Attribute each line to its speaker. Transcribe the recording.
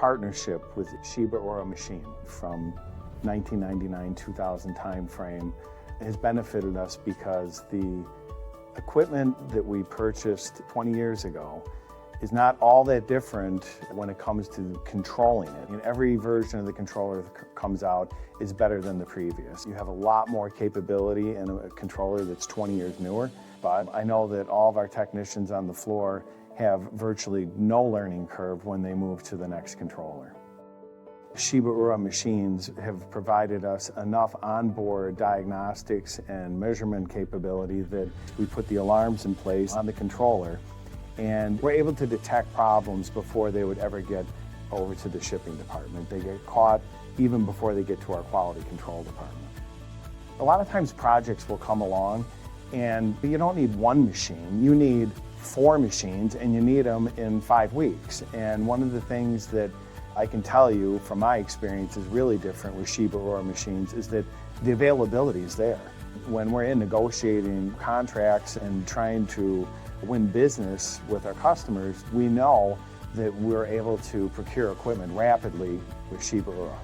Speaker 1: partnership with Shibaura machine from 1999-2000 time frame has benefited us because the equipment that we purchased 20 years ago is not all that different when it comes to controlling it. And every version of the controller that comes out is better than the previous. You have a lot more capability in a controller that's 20 years newer, but I know that all of our technicians on the floor have virtually no learning curve when they move to the next controller. Shibaura machines have provided us enough onboard diagnostics and measurement capability that we put the alarms in place on the controller, and we're able to detect problems before they would ever get over to the shipping department. They get caught even before they get to our quality control department. A lot of times projects will come along and you don't need one machine, you need 4 machines, and you need them in 5 weeks. And one of the things that I can tell you from my experience is really different with Shibaura machines is that the availability is there. When we're in negotiating contracts and trying to win business with our customers, we know that we're able to procure equipment rapidly with Shibaura.